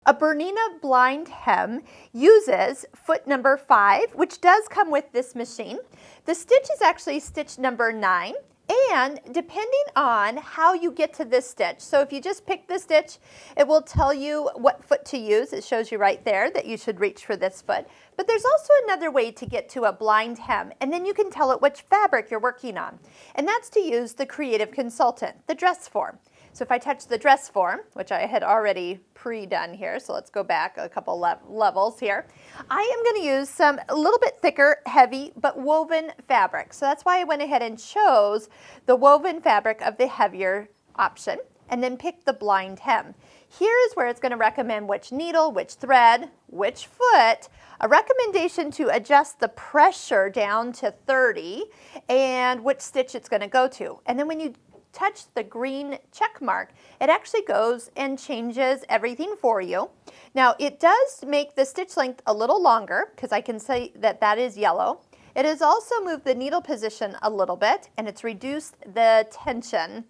A Bernina blind hem uses foot number 5, which does come with this machine. The stitch is actually stitch number 9, and depending on how you get to this stitch, so if you just pick this stitch, it will tell you what foot to use. It shows you right there that you should reach for this foot. But there's also another way to get to a blind hem, and then you can tell it which fabric you're working on. And that's to use the Creative Consultant, the dress form. So if I touch the dress form, which I had already pre-done here, so let's go back a couple levels here. I am going to use a little bit thicker, heavy, but woven fabric. So that's why I went ahead and chose the woven fabric of the heavier option, and then picked the blind hem. Here is where it's going to recommend which needle, which thread, which foot, a recommendation to adjust the pressure down to 30, and which stitch it's going to go to. And then when you touch the green check mark, it actually goes and changes everything for you. Now it does make the stitch length a little longer because I can say that that is yellow. It has also moved the needle position a little bit, and it's reduced the tension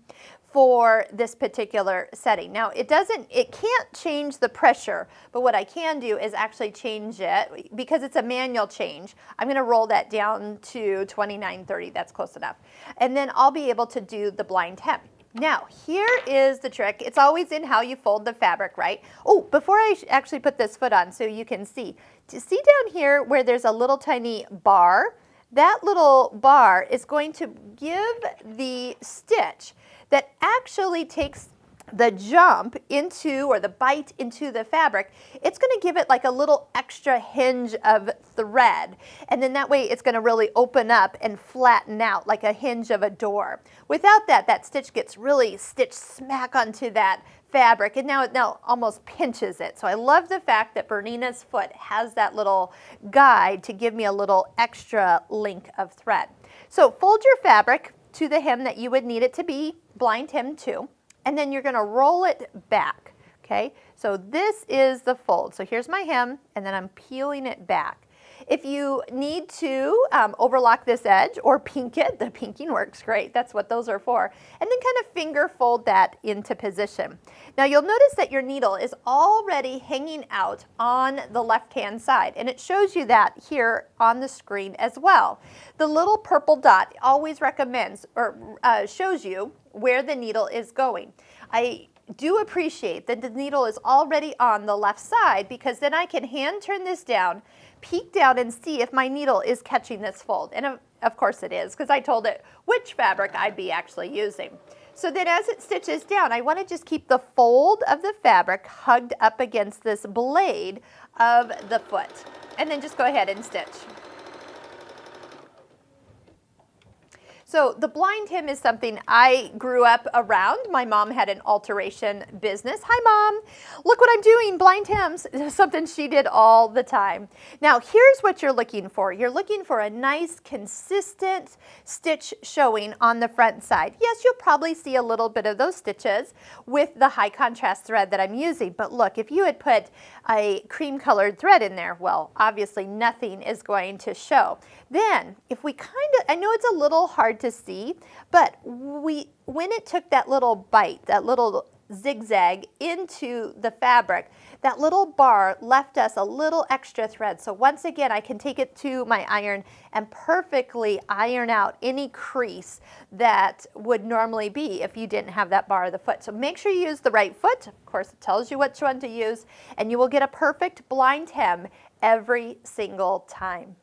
for this particular setting. Now it can't change the pressure, but what I can do is actually change it because it's a manual change. I'm going to roll that down to 29:30, that's close enough. And then I'll be able to do the blind hem. Now, here is the trick. It's always in how you fold the fabric, right? Oh, before I actually put this foot on so you can see, down here where there's a little tiny bar, that little bar is going to give the stitch that actually takes the jump into, or the bite into the fabric. It's going to give it like a little extra hinge of thread, and then that way it's going to really open up and flatten out like a hinge of a door. Without that, that stitch gets really stitched smack onto that fabric, and now it almost pinches it. So I love the fact that Bernina's Foot has that little guide to give me a little extra link of thread. So fold your fabric to the hem that you would need it to be blind hem to, and then you're going to roll it back. Okay, so this is the fold. So here's my hem, and then I'm peeling it back. If you need to overlock this edge or pink it, the pinking works great. That's what those are for. And then kind of finger fold that into position. Now you'll notice that your needle is already hanging out on the left-hand side, and it shows you that here on the screen as well. The little purple dot always recommends or shows you where the needle is going. I do appreciate that the needle is already on the left side, because then I can hand turn this down, peek down, and see if my needle is catching this fold. And of course it is, because I told it which fabric I'd be actually using. So then as it stitches down, I want to just keep the fold of the fabric hugged up against this blade of the foot, and then just go ahead and stitch. So the blind hem is something I grew up around. My mom had an alteration business. Hi, Mom. Look what I'm doing, blind hems. Something she did all the time. Now, here's what you're looking for. You're looking for a nice, consistent stitch showing on the front side. Yes, you'll probably see a little bit of those stitches with the high contrast thread that I'm using. But look, if you had put a cream colored thread in there, well, obviously nothing is going to show. Then, if we I know it's a little hard to see, but when it took that little bite, that little zigzag into the fabric, that little bar left us a little extra thread. So once again, I can take it to my iron and perfectly iron out any crease that would normally be if you didn't have that bar of the foot. So make sure you use the right foot. Of course, it tells you which one to use, and you will get a perfect blind hem every single time.